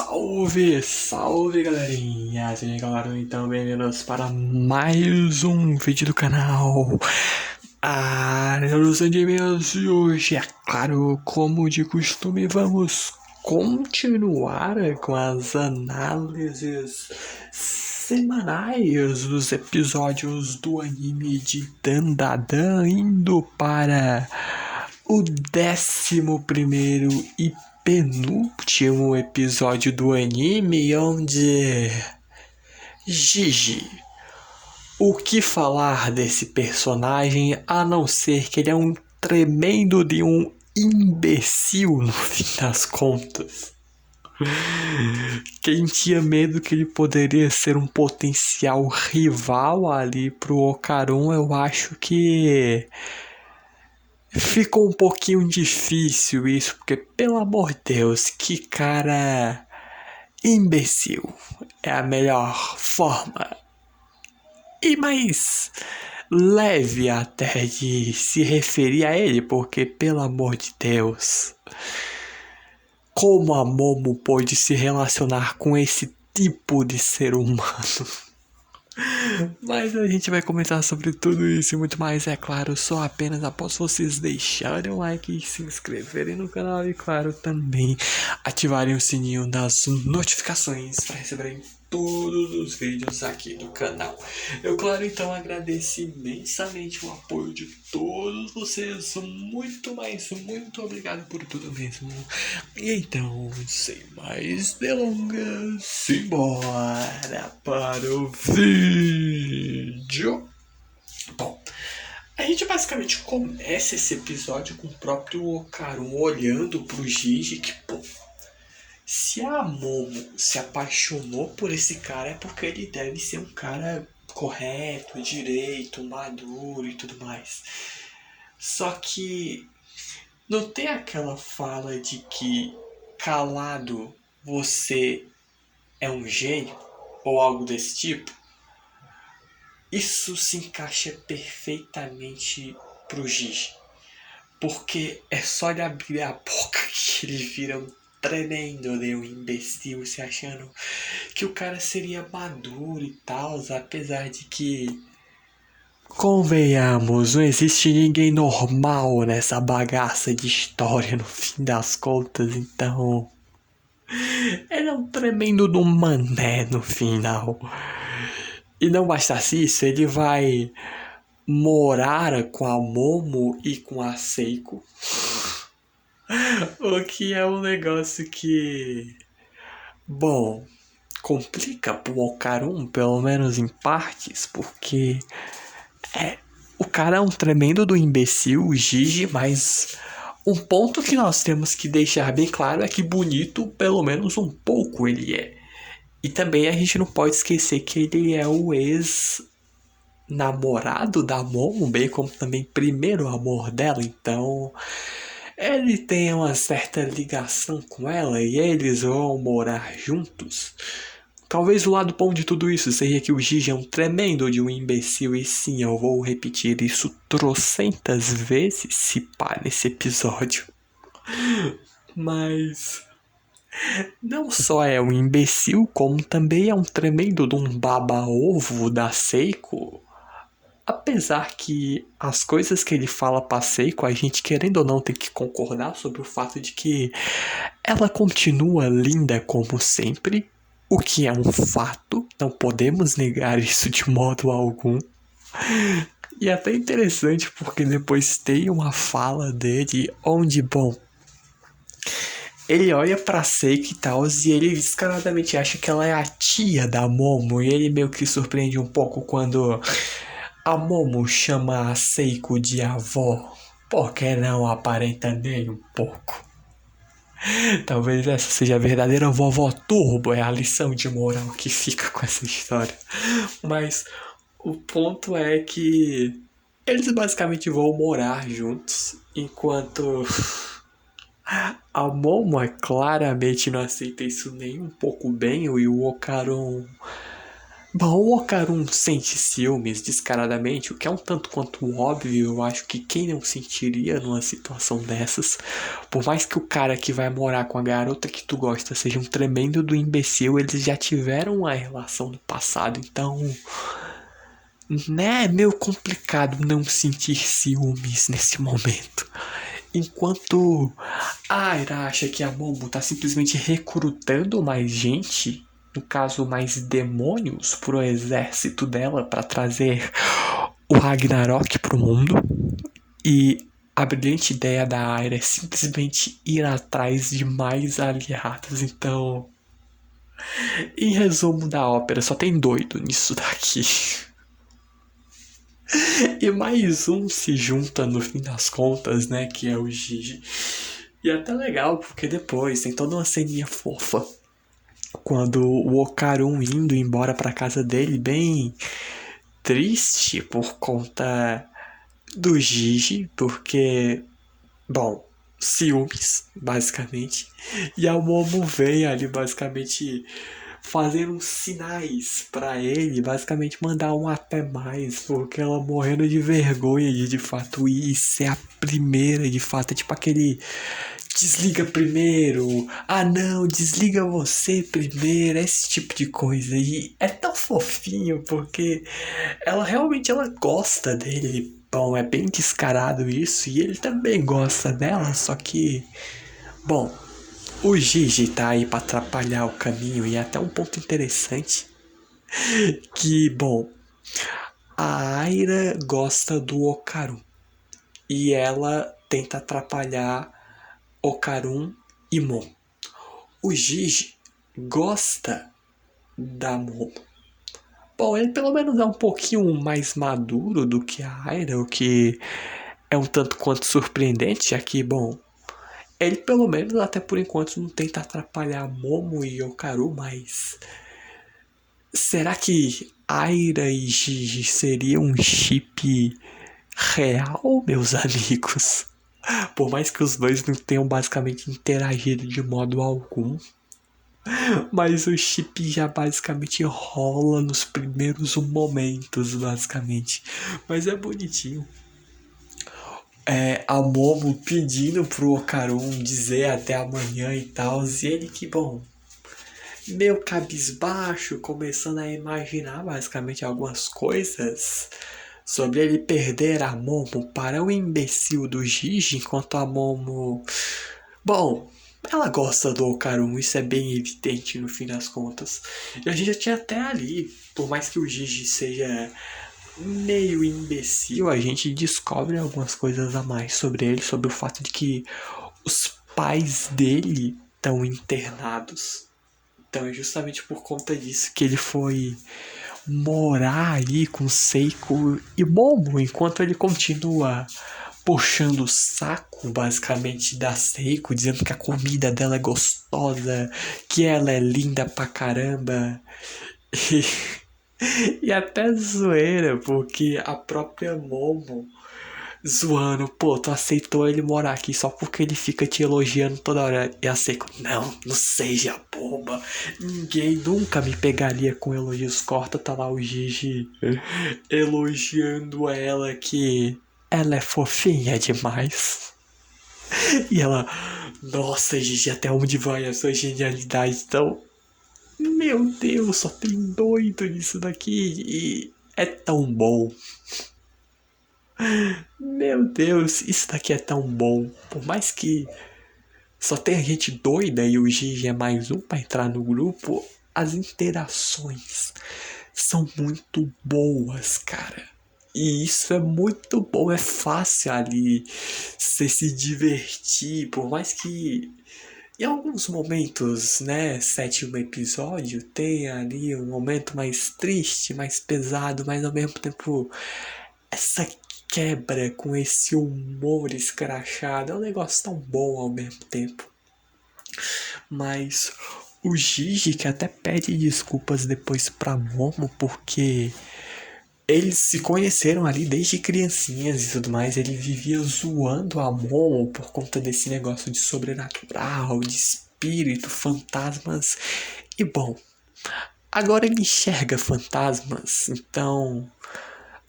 Salve, salve galerinha! Sejam então bem-vindos para mais um vídeo do canal. A resolução de e-mails de hoje, é claro, como de costume, vamos continuar com as análises semanais dos episódios do anime de Dandadan, indo para o 11º e penúltimo episódio do anime, onde Gigi. O que falar desse personagem a não ser que ele é um tremendo de um imbecil no fim das contas. Quem tinha medo que ele poderia ser um potencial rival ali pro Okarun, eu acho que ficou um pouquinho difícil isso, porque, pelo amor de Deus, que cara imbecil. É a melhor forma e mais leve até de se referir a ele, porque, pelo amor de Deus, como a Momo pôde se relacionar com esse tipo de ser humano? Mas a gente vai comentar sobre tudo isso e muito mais, é claro, só apenas após vocês deixarem o like e se inscreverem no canal e, claro, também ativarem o sininho das notificações para receberem todos os vídeos aqui do canal. Eu, claro, então agradeço imensamente o apoio de todos vocês, muito obrigado por tudo mesmo. E então, sem mais delongas, simbora para o vídeo. Bom, a gente basicamente começa esse episódio com o próprio Okarun olhando pro Gigi, que, pô, se a Momo se apaixonou por esse cara é porque ele deve ser um cara correto, direito, maduro e tudo mais. Só que não tem aquela fala de que calado você é um gênio ou algo desse tipo? Isso se encaixa perfeitamente pro Gigi, porque é só ele abrir a boca que ele vira um tremendo de um imbecil, se achando que o cara seria maduro e tal, apesar de que, convenhamos, não existe ninguém normal nessa bagaça de história no fim das contas, então ele é um tremendo de um mané no final. E não bastasse isso, ele vai morar com a Momo e com a Seiko. O que é um negócio que, bom, complica pro Okarun, pelo menos em partes, porque o cara é um tremendo do imbecil, o Gigi, mas um ponto que nós temos que deixar bem claro é que bonito, pelo menos um pouco, ele é. E também a gente não pode esquecer que ele é o ex-namorado da Momo, bem como também primeiro amor dela, então ele tem uma certa ligação com ela e eles vão morar juntos. Talvez o lado bom de tudo isso seja que o Gigi é um tremendo de um imbecil, e sim, eu vou repetir isso trocentas vezes se pá nesse episódio. Mas não só é um imbecil, como também é um tremendo de um baba-ovo da Seiko. Apesar que as coisas que ele fala pra Seiko, a gente querendo ou não tem que concordar sobre o fato de que ela continua linda como sempre, o que é um fato, não podemos negar isso de modo algum. E é até interessante porque depois tem uma fala dele onde, bom, ele olha pra Seiko e tal, e ele descaradamente acha que ela é a tia da Momo, e ele meio que surpreende um pouco quando a Momo chama a Seiko de avó. Por que não aparenta nem um pouco? Talvez essa seja a verdadeira vovó turbo, é a lição de moral que fica com essa história. Mas o ponto é que eles basicamente vão morar juntos, enquanto a Momo claramente não aceita isso nem um pouco bem, e o Okarun Bom, o Okarun sente ciúmes descaradamente, o que é um tanto quanto óbvio. Eu acho que quem não sentiria numa situação dessas, por mais que o cara que vai morar com a garota que tu gosta seja um tremendo do imbecil, eles já tiveram uma relação no passado, então, né, é meio complicado não sentir ciúmes nesse momento. Enquanto a Aira acha que a Momo tá simplesmente recrutando mais gente, no caso mais demônios, pro exército dela para trazer o Ragnarok pro mundo. E a brilhante ideia da Aira é simplesmente ir atrás de mais aliados. Então, em resumo da ópera, só tem doido nisso daqui. E mais um se junta no fim das contas, né? Que é o Gigi. E é até legal, porque depois tem toda uma ceninha fofa. Quando o Okarun indo embora pra casa dele, bem triste por conta do Gigi, porque, bom, ciúmes, basicamente. E a Momo vem ali, basicamente, fazer uns sinais pra ele, basicamente mandar um até mais, porque ela morrendo de vergonha de fato ir ser a primeira, de fato, é tipo aquele desliga primeiro, ah não, desliga você primeiro, esse tipo de coisa. E é tão fofinho porque ela gosta dele. Bom, é bem descarado isso e ele também gosta dela, só que, bom, o Gigi tá aí pra atrapalhar o caminho e é até um ponto interessante que, bom, a Aira gosta do Okarun e ela tenta atrapalhar Okarun e Mon. O Gigi gosta da Momo. Bom, ele pelo menos é um pouquinho mais maduro do que a Aira, o que é um tanto quanto surpreendente, já que, bom, ele pelo menos até por enquanto não tenta atrapalhar Momo e Okaru, mas será que Aira e Gigi seria um chip real, meus amigos? Por mais que os dois não tenham basicamente interagido de modo algum, mas o chip já basicamente rola nos primeiros momentos, basicamente. Mas é bonitinho. É, a Momo pedindo pro Okarun dizer até amanhã e tal. E ele que, bom, meio cabisbaixo, começando a imaginar basicamente algumas coisas sobre ele perder a Momo para o imbecil do Gigi, enquanto a Momo, bom, ela gosta do Okarun, isso é bem evidente no fim das contas. E a gente já tinha até ali, por mais que o Gigi seja meio imbecil, a gente descobre algumas coisas a mais sobre ele, sobre o fato de que os pais dele estão internados. Então é justamente por conta disso que ele foi morar ali com Seiko e Momo, enquanto ele continua puxando o saco, basicamente, da Seiko, dizendo que a comida dela é gostosa, que ela é linda pra caramba. E, e até zoeira, porque a própria Momo zoando, pô, tu aceitou ele morar aqui só porque ele fica te elogiando toda hora. E a Seiko, não, não seja boba. Ninguém nunca me pegaria com elogios. Corta, tá lá o Gigi elogiando ela que ela é fofinha demais. E ela, nossa, Gigi, até onde vai a sua genialidade? Então, meu Deus, só tem doido nisso daqui. E é tão bom. Meu Deus, isso daqui é tão bom. Por mais que só tenha gente doida e o Gigi é mais um pra entrar no grupo, as interações são muito boas, cara. E isso é muito bom, é fácil ali você se divertir, por mais que em alguns momentos, né, sétimo episódio, tenha ali um momento mais triste, mais pesado, mas ao mesmo tempo essa quebra com esse humor escrachado é um negócio tão bom ao mesmo tempo. Mas o Gigi que até pede desculpas depois pra Momo porque eles se conheceram ali desde criancinhas e tudo mais. Ele vivia zoando a Momo por conta desse negócio de sobrenatural, de espírito, fantasmas. E bom, Agora ele enxerga fantasmas, então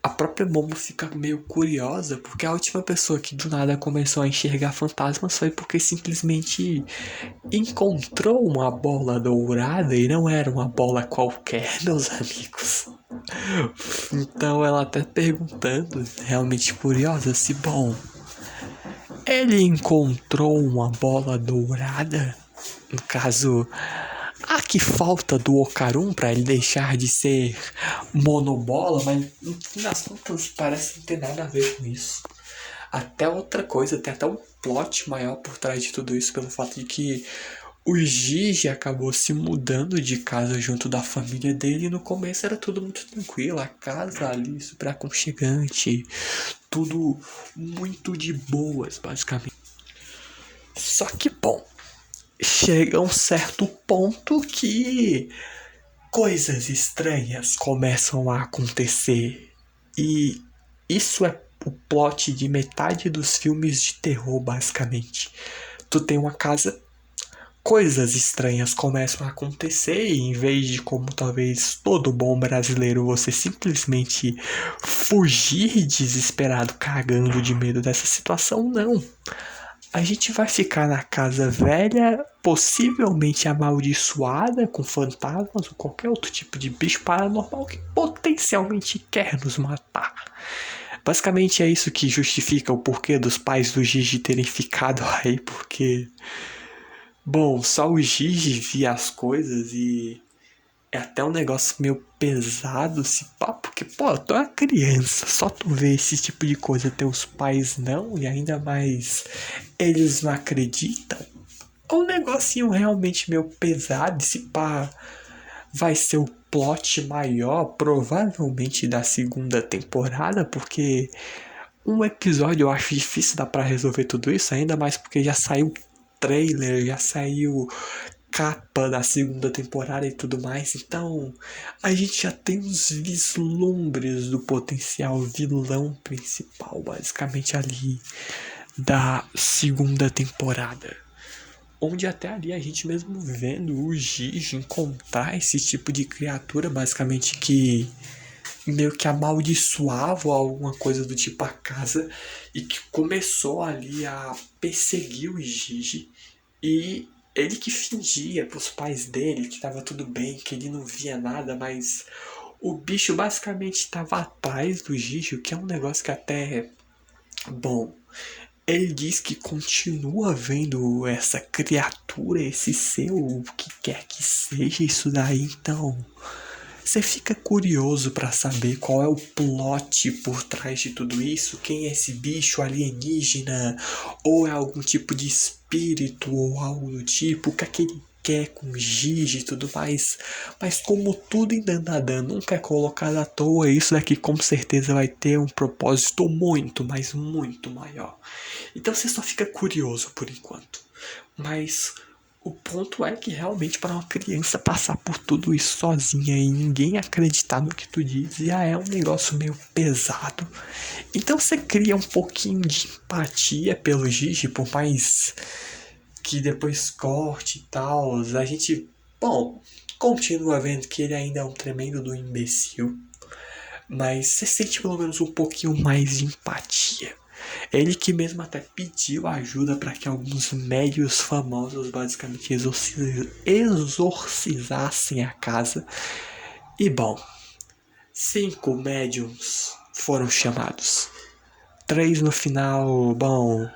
a própria Momo fica meio curiosa, porque a última pessoa que do nada começou a enxergar fantasmas foi porque simplesmente encontrou uma bola dourada e não era uma bola qualquer, meus amigos. Então ela tá perguntando, realmente curiosa, se bom, ele encontrou uma bola dourada? No caso, que falta do Ocarum pra ele deixar de ser monobola, mas no fim das contas parece não ter nada a ver com isso. Até outra coisa, tem até um plot maior por trás de tudo isso, pelo fato de que o Gigi acabou se mudando de casa junto da família dele e no começo era tudo muito tranquilo, a casa ali super aconchegante, tudo muito de boas, basicamente. Só que, bom, chega a um certo ponto que coisas estranhas começam a acontecer. E isso é o plot de metade dos filmes de terror, basicamente. Tu tem uma casa, coisas estranhas começam a acontecer e em vez de, como talvez todo bom brasileiro, você simplesmente fugir desesperado, cagando de medo dessa situação, não. A gente vai ficar na casa velha, possivelmente amaldiçoada com fantasmas ou qualquer outro tipo de bicho paranormal que potencialmente quer nos matar. Basicamente é isso que justifica o porquê dos pais do Gigi terem ficado aí, porque, bom, só o Gigi via as coisas e é até um negócio meio pesado se pá, porque, pô, tu é uma criança, só tu vê esse tipo de coisa, teus pais não, e ainda mais eles não acreditam. É um negocinho realmente meio pesado, se pá, vai ser o plot maior, provavelmente, da segunda temporada, porque um episódio eu acho difícil dar pra resolver tudo isso, ainda mais porque já saiu trailer, já saiu capa da segunda temporada e tudo mais. Então, a gente já tem uns vislumbres do potencial vilão principal, basicamente ali da segunda temporada. Onde até ali a gente mesmo vendo o Gigi encontrar esse tipo de criatura, basicamente que meio que amaldiçoava alguma coisa do tipo a casa e que começou ali a perseguir o Gigi e ele que fingia pros pais dele que tava tudo bem, que ele não via nada, mas o bicho basicamente tava atrás do Gigi, que é um negócio que até, bom, ele diz que continua vendo essa criatura, esse ser, o que quer que seja isso daí, então você fica curioso pra saber qual é o plot por trás de tudo isso, quem é esse bicho alienígena, ou é algum tipo de espírito ou algo do tipo, o que é que ele quer com Gigi e tudo mais. Mas como tudo em Dandadan nunca é colocado à toa, isso daqui com certeza vai ter um propósito muito, mas muito maior. Então você só fica curioso por enquanto. Mas o ponto é que realmente para uma criança passar por tudo isso sozinha e ninguém acreditar no que tu diz já é um negócio meio pesado. Então você cria um pouquinho de empatia pelo Gigi, por mais que depois corte e tal. A gente, bom, continua vendo que ele ainda é um tremendo do imbecil. Mas você sente pelo menos um pouquinho mais de empatia. Ele que mesmo até pediu ajuda para que alguns médios famosos basicamente exorcizassem a casa. E bom, 5 médiums foram chamados. 3 no final, bom,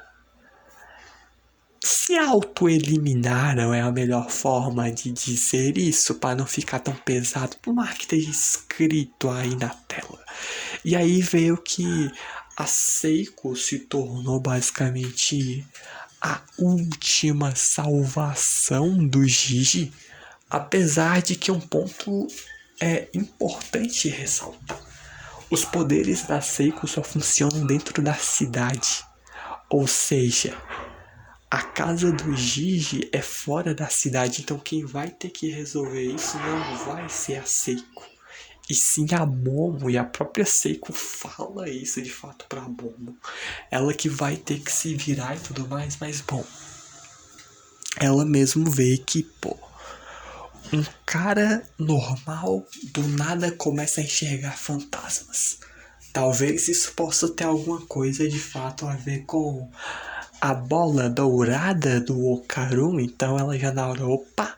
se auto-eliminaram é a melhor forma de dizer isso para não ficar tão pesado, por mais que esteja escrito aí na tela. E aí veio que a Seiko se tornou basicamente a última salvação do Gigi, apesar de que um ponto é importante ressaltar. Os poderes da Seiko só funcionam dentro da cidade, ou seja, a casa do Gigi é fora da cidade, então quem vai ter que resolver isso não vai ser a Seiko, e sim a Momo, e a própria Seiko fala isso de fato pra Momo. Ela que vai ter que se virar e tudo mais, mas bom, ela mesmo vê que, pô, Um cara normal do nada começa a enxergar fantasmas. Talvez isso possa ter alguma coisa de fato a ver com a bola dourada do Okarun, então ela já na hora, opa,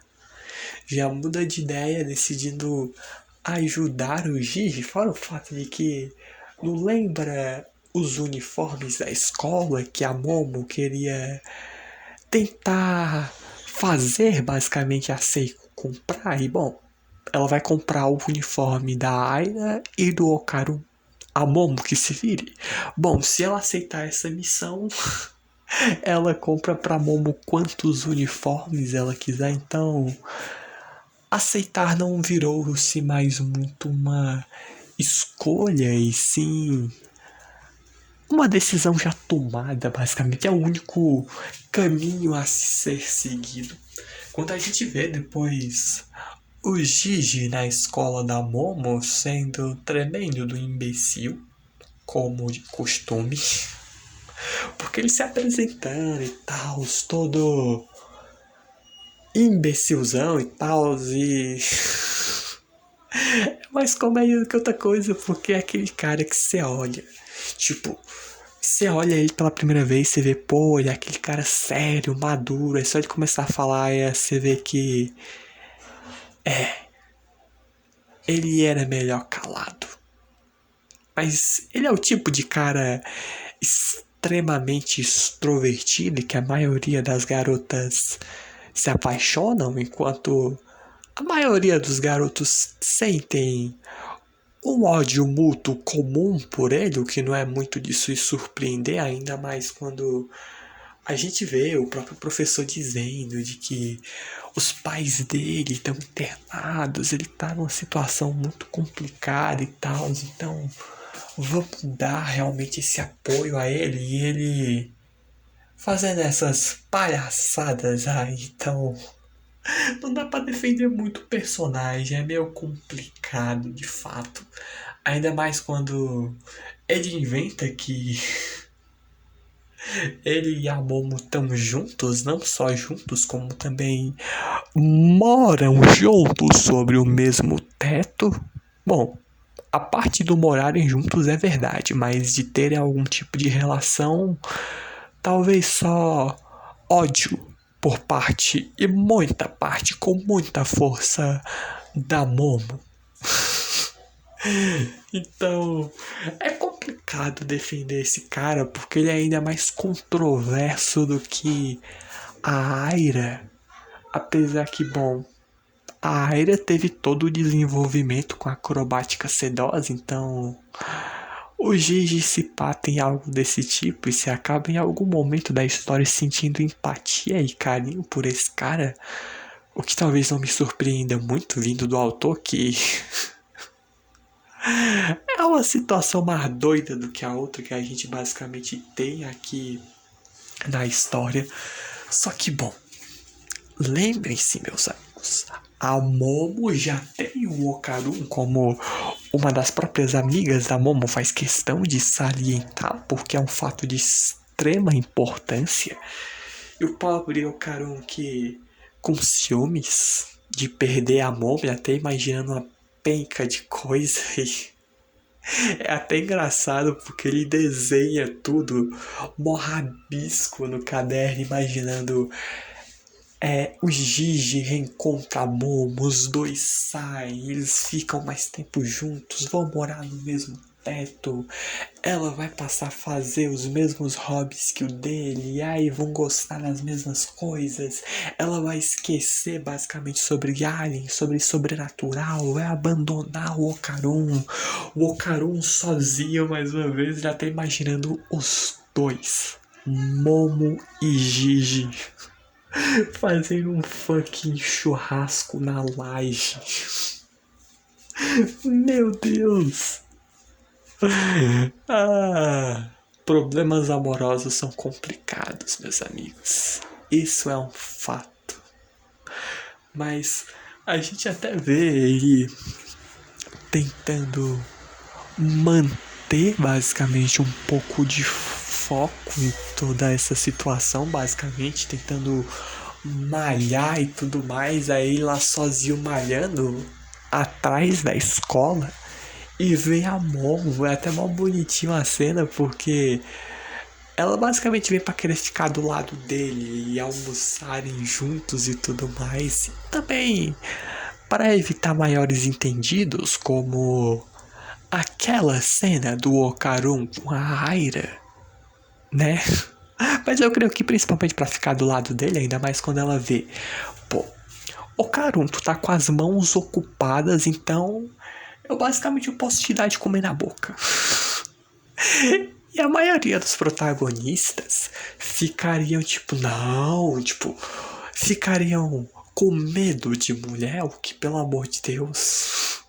já muda de ideia, decidindo ajudar o Gigi, fora o fato de que não lembra os uniformes da escola que a Momo queria tentar fazer basicamente a Seiko comprar, e bom, ela vai comprar o uniforme da Aira e do Okarun. A Momo que se vire. Bom, se ela aceitar essa missão, ela compra pra Momo quantos uniformes ela quiser, então aceitar não virou-se mais muito uma escolha e sim uma decisão já tomada, basicamente. É o único caminho a ser seguido. Quando a gente vê depois o Gigi na escola da Momo sendo tremendo do imbecil, como de costume, porque ele se apresentando e tal, todo imbecilzão e tal, e é mais comédia do que outra coisa, porque é aquele cara que você olha, tipo, você olha ele pela primeira vez, você vê, pô, ele é aquele cara sério, maduro, é só ele começar a falar, você vê que ele era melhor calado. Mas ele é o tipo de cara extremamente extrovertido que a maioria das garotas se apaixonam, enquanto a maioria dos garotos sentem um ódio mútuo comum por ele, o que não é muito de se surpreender, ainda mais quando a gente vê o próprio professor dizendo de que os pais dele estão internados, ele tá numa situação muito complicada e tal, então vamos dar realmente esse apoio a ele, e ele fazendo essas palhaçadas aí, então não dá pra defender muito o personagem, é meio complicado de fato. Ainda mais quando ele inventa que ele e a Momo estão juntos, não só juntos, como também moram juntos sobre o mesmo teto. Bom, a parte do morarem juntos é verdade, mas de terem algum tipo de relação, talvez só ódio por parte, e muita parte, com muita força da Momo. Então, é complicado defender esse cara porque ele é ainda mais controverso do que a Aira. Apesar que, bom, a Aira teve todo o desenvolvimento com a acrobática sedosa, então o Gigi se pá tem algo desse tipo e se acaba em algum momento da história sentindo empatia e carinho por esse cara, o que talvez não me surpreenda muito vindo do autor, que é uma situação mais doida do que a outra que a gente basicamente tem aqui na história. Só que, bom, lembrem-se, meus amigos, a Momo já tem o Okarun, como uma das próprias amigas da Momo faz questão de salientar, porque é um fato de extrema importância. E o pobre Okarun que, com ciúmes de perder a Momo, até imaginando uma penca de coisa e é até engraçado porque ele desenha tudo, mó rabisco no caderno, imaginando o Gigi reencontra a Momo, os dois saem, eles ficam mais tempo juntos, vão morar no mesmo teto, ela vai passar a fazer os mesmos hobbies que o dele, e aí vão gostar das mesmas coisas, ela vai esquecer basicamente sobre alien, sobre sobrenatural, vai abandonar o Okarun sozinho mais uma vez, já tá imaginando os dois, Momo e Gigi, fazendo um fucking churrasco na laje. Meu Deus! Problemas amorosos são complicados, meus amigos. Isso é um fato. Mas a gente até vê ele tentando manter basicamente um pouco de foco em toda essa situação, basicamente tentando malhar e tudo mais, aí lá sozinho malhando atrás da escola e vê a Momo. É até mal bonitinho a cena, porque ela basicamente vem pra querer ficar do lado dele e almoçarem juntos e tudo mais. E também para evitar maiores entendidos, como aquela cena do Okarun com a Aira, né? Mas eu creio que principalmente pra ficar do lado dele, ainda mais quando ela vê, pô, Okarun, tu tá com as mãos ocupadas, então eu basicamente posso te dar de comer na boca. E a maioria dos protagonistas ficariam tipo, não, tipo, ficariam com medo de mulher, o que pelo amor de Deus.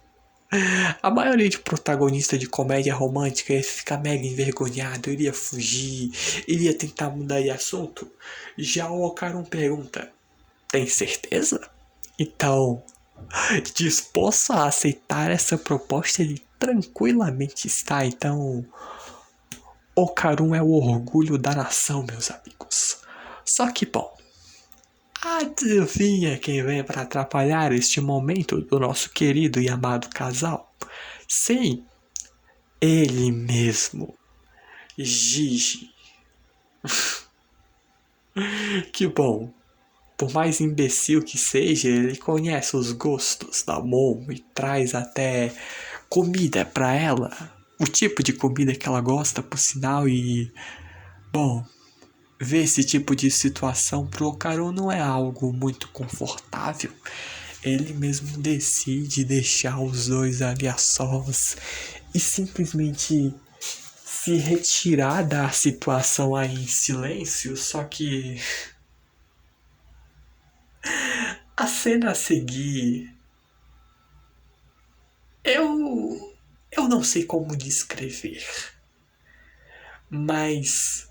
A maioria de protagonista de comédia romântica ia ficar mega envergonhado, iria fugir, iria tentar mudar de assunto. Já o Okarun pergunta, tem certeza? Então, disposto a aceitar essa proposta, ele tranquilamente está. Então, Okarun é o orgulho da nação, meus amigos. Só que, bom, adivinha quem vem para atrapalhar este momento do nosso querido e amado casal? Sim, ele mesmo, Gigi. Que bom, por mais imbecil que seja, ele conhece os gostos da Momo e traz até comida pra ela. O tipo de comida que ela gosta, por sinal, e... Bom, ver esse tipo de situação pro Okarun não é algo muito confortável. Ele mesmo decide deixar os dois ali a sós e simplesmente se retirar da situação aí em silêncio, só que a cena a seguir, eu não sei como descrever, mas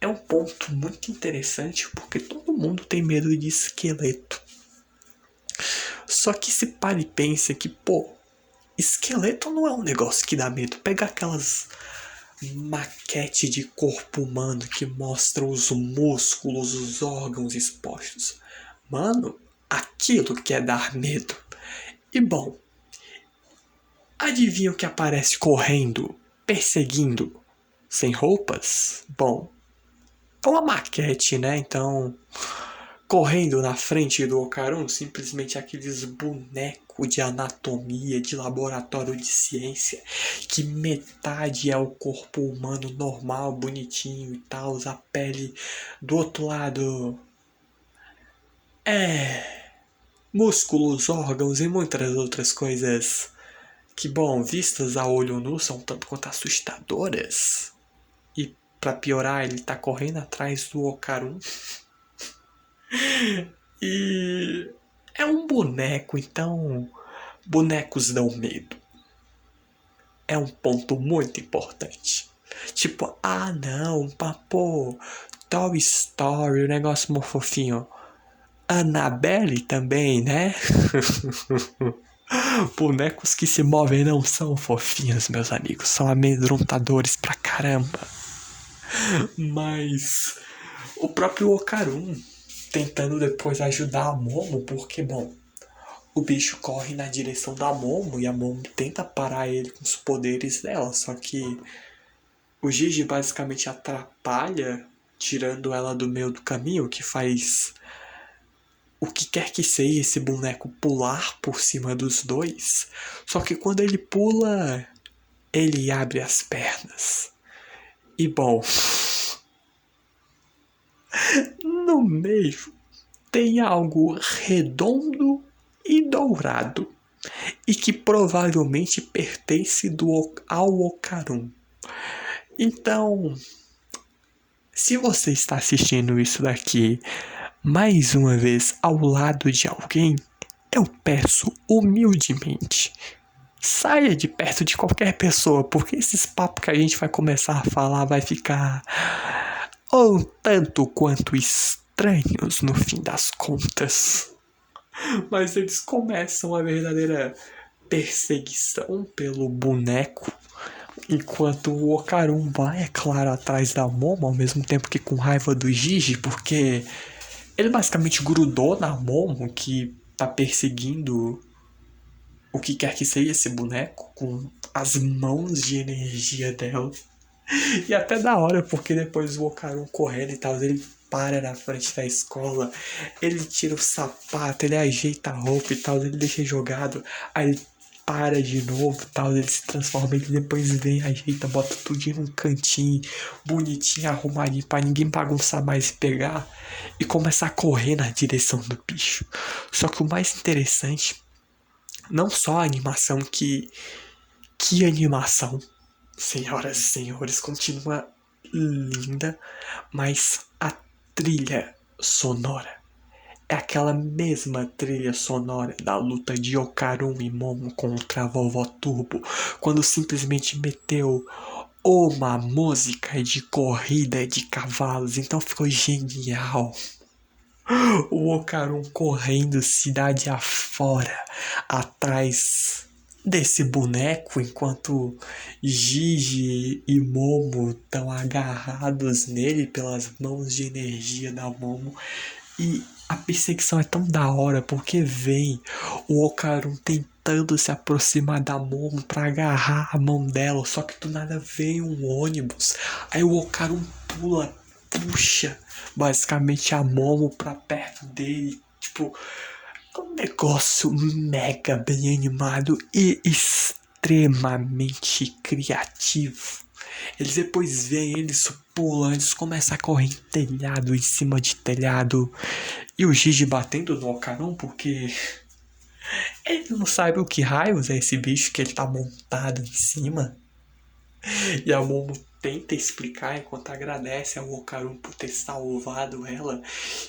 é um ponto muito interessante porque todo mundo tem medo de esqueleto. Só que se para e pensa que, pô, esqueleto não é um negócio que dá medo. Pega aquelas maquete de corpo humano que mostram os músculos, os órgãos expostos. Mano, aquilo que é dar medo. E bom, adivinha o que aparece correndo, perseguindo, sem roupas? Bom, é uma maquete, né? Então, correndo na frente do Okarun, simplesmente aqueles bonecos de anatomia, de laboratório de ciência, que metade é o corpo humano normal, bonitinho e tal, a pele do outro lado é músculos, órgãos e muitas outras coisas que, bom, vistas a olho nu são tanto quanto assustadoras. E pra piorar, ele tá correndo atrás do Okarun. E é um boneco, então bonecos dão medo. É um ponto muito importante. Tipo, ah não, papo, Toy Story, o negócio mó fofinho. Annabelle também, né? Bonecos que se movem não são fofinhos, meus amigos. São amedrontadores pra caramba. Mas o próprio Okarun tentando depois ajudar a Momo, porque, bom, o bicho corre na direção da Momo e a Momo tenta parar ele com os poderes dela, só que o Gigi basicamente atrapalha, tirando ela do meio do caminho, que faz o que quer que seja esse boneco pular por cima dos dois. Só que quando ele pula, ele abre as pernas. E bom, no meio tem algo redondo e dourado, e que provavelmente pertence ao Okarun. Então, se você está assistindo isso daqui mais uma vez ao lado de alguém, eu peço humildemente, saia de perto de qualquer pessoa, porque esses papos que a gente vai começar a falar vai ficar um tanto quanto estranhos no fim das contas. Mas eles começam a verdadeira perseguição pelo boneco, enquanto o Okarun vai, é claro, atrás da Momo, ao mesmo tempo que com raiva do Gigi, porque Ele basicamente grudou na Momo, que tá perseguindo o que quer que seja esse boneco, com as mãos de energia dela. E até da hora, porque depois o Ocaron correndo e tal, ele para na frente da escola, ele tira o sapato, ele ajeita a roupa e tal, ele deixa jogado, aí ele para de novo e tal, ele se transforma, ele depois vem, ajeita, bota tudo num cantinho, bonitinho, arrumadinho, pra ninguém bagunçar mais e pegar, e começa a correr na direção do bicho. Só que o mais interessante, não só a animação, que animação, senhoras e senhores, continua linda, mas a trilha sonora é aquela mesma trilha sonora da luta de Ocarum e Momo contra a Vovó Turbo, quando simplesmente meteu uma música de corrida de cavalos, então ficou genial. O Ocarum correndo cidade afora, atrás desse boneco, enquanto Gigi e Momo estão agarrados nele pelas mãos de energia da Momo. E a perseguição é tão da hora, porque vem o Ocarum tentando se aproximar da Momo pra agarrar a mão dela, só que do nada vem um ônibus. Aí o Ocarum pula, puxa basicamente a Momo pra perto dele. Tipo, é um negócio mega bem animado e extremamente criativo. Eles depois veem eles pulando, eles começam a correr em telhado, em cima de telhado. E o Gigi batendo no Ocarum porque ele não sabe o que raios é esse bicho que ele tá montado em cima. E a Momo tenta explicar enquanto agradece ao Ocarum por ter salvado ela.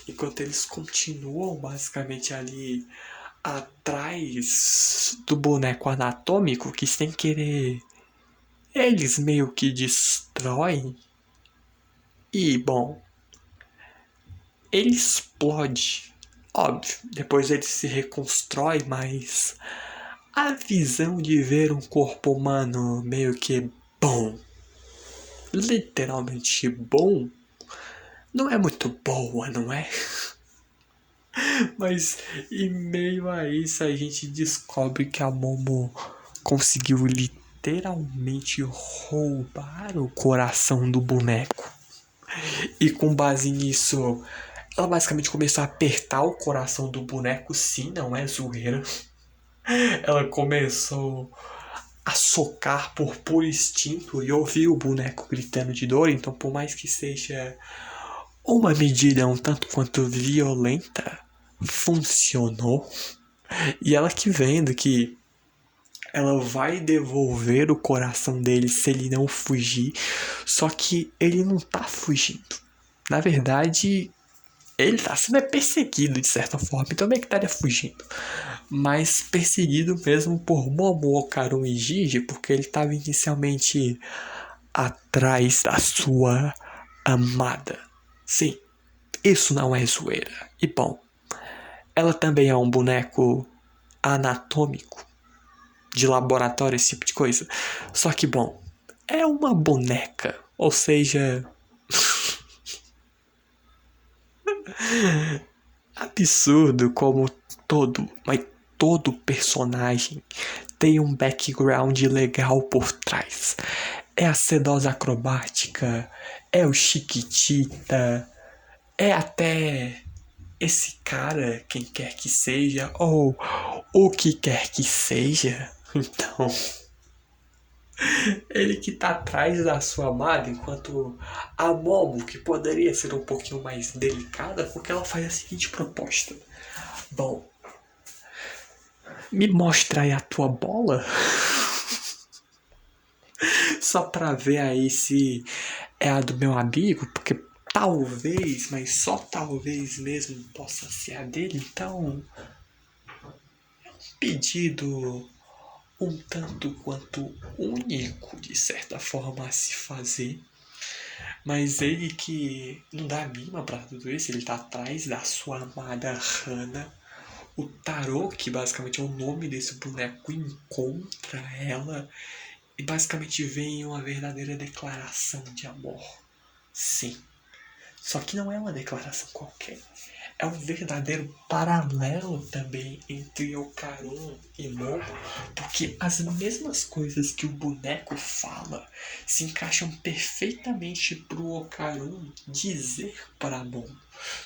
Enquanto eles continuam basicamente ali atrás do boneco anatômico, que sem querer eles meio que destroem. E bom, ele explode. Óbvio, depois ele se reconstrói, mas a visão de ver um corpo humano meio que bom, literalmente bom, não é muito boa, não é? Mas em meio a isso a gente descobre que a Momo conseguiu literalmente roubar o coração do boneco. E com base nisso, ela basicamente começou a apertar o coração do boneco, sim, não é zoeira. Ela começou a socar por puro instinto e ouvir o boneco gritando de dor, então por mais que seja uma medida um tanto quanto violenta, funcionou. E ela que vendo que ela vai devolver o coração dele se ele não fugir, só que ele não tá fugindo. Na verdade, ele tá sendo perseguido de certa forma, então meio que estaria fugindo. Mas perseguido mesmo por Momo, Ocarum e Gigi, porque ele estava inicialmente atrás da sua amada. Sim, isso não é zoeira. E bom, ela também é um boneco anatômico, de laboratório, esse tipo de coisa. Só que, bom, é uma boneca, ou seja, absurdo como mas todo personagem tem um background legal por trás. É a sedosa acrobática, é o Chiquitita, é até esse cara, quem quer que seja, ou o que quer que seja. Então, ele que tá atrás da sua amada, enquanto a Momo, que poderia ser um pouquinho mais delicada, porque ela faz a seguinte proposta. Bom, me mostra aí a tua bola, só pra ver aí se é a do meu amigo, porque talvez, mas só talvez mesmo possa ser a dele, então pedido um tanto quanto único de certa forma a se fazer, mas ele que não dá a mínima pra tudo isso, ele tá atrás da sua amada Hana. O Tarô, que basicamente é o nome desse boneco, encontra ela e basicamente vem uma verdadeira declaração de amor. Sim. Só que não é uma declaração qualquer. é um verdadeiro paralelo também entre Okarun e Momo, porque as mesmas coisas que o boneco fala se encaixam perfeitamente pro Okarun dizer para Momo,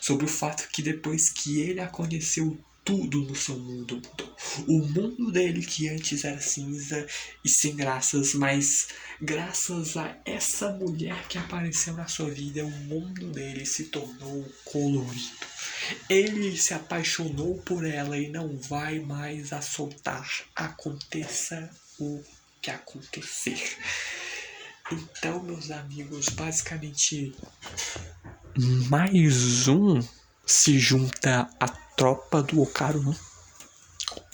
sobre o fato que depois que ele a conheceu, tudo no seu mundo mudou. O mundo dele, que antes era cinza e sem graças, mas graças a essa mulher que apareceu na sua vida, o mundo dele se tornou colorido. Ele se apaixonou por ela e não vai mais a soltar, aconteça o que acontecer. Então, meus amigos, basicamente mais um se junta à tropa do Okarun.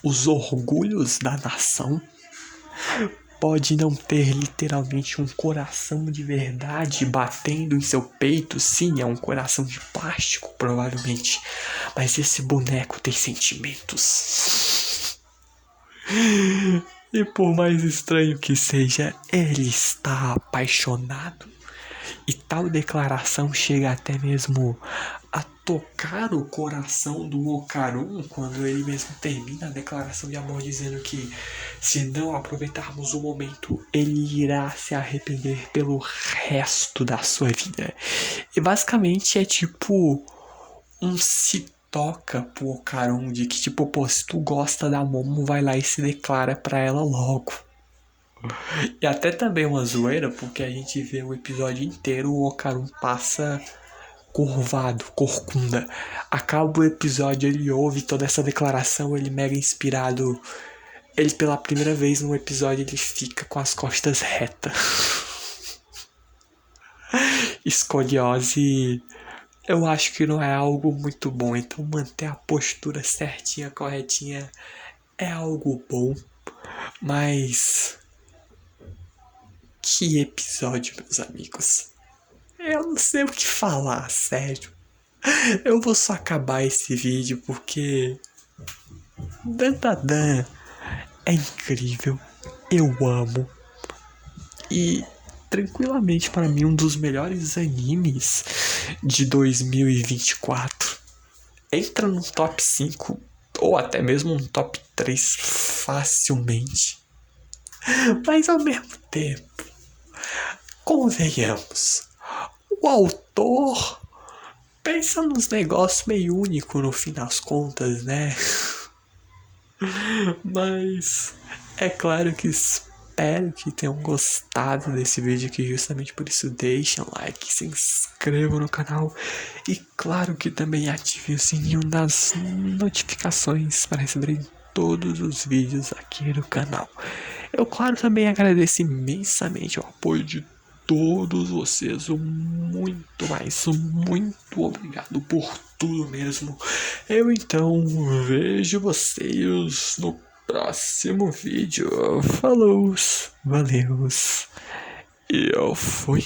Os orgulhos da nação. Pode não ter literalmente um coração de verdade batendo em seu peito, sim, é um coração de plástico, provavelmente. Mas esse boneco tem sentimentos. E por mais estranho que seja, ele está apaixonado. E tal declaração chega até mesmo a tocar o coração do Okarun, quando ele mesmo termina a declaração de amor dizendo que se não aproveitarmos o momento, ele irá se arrepender pelo resto da sua vida. E basicamente é tipo um se toca pro Okarun de que tipo, pô, se tu gosta da Momo, vai lá e se declara pra ela logo. E até também uma zoeira, porque a gente vê o episódio inteiro, o Okarun passa curvado, corcunda. Acaba o episódio, ele ouve toda essa declaração, ele mega inspirado. Ele pela primeira vez no episódio, ele fica com as costas retas. Escoliose, eu acho que não é algo muito bom, então manter a postura certinha, corretinha, é algo bom. Mas que episódio, meus amigos. Eu não sei o que falar, sério. Eu vou só acabar esse vídeo porque Dandadan é incrível. Eu amo. E tranquilamente para mim um dos melhores animes de 2024. Entra no top 5 ou até mesmo no top 3 facilmente. Mas ao mesmo tempo, convenhamos, o autor pensa nos negócios meio único no fim das contas, né? Mas é claro que espero que tenham gostado desse vídeo aqui. Justamente por isso deixem um like, se inscrevam no canal e claro que também ative o sininho das notificações para receberem todos os vídeos aqui no canal. Eu claro também agradeço imensamente o apoio de todos vocês, muito obrigado por tudo mesmo. Eu então vejo vocês no próximo vídeo. Falou, valeus, e eu fui.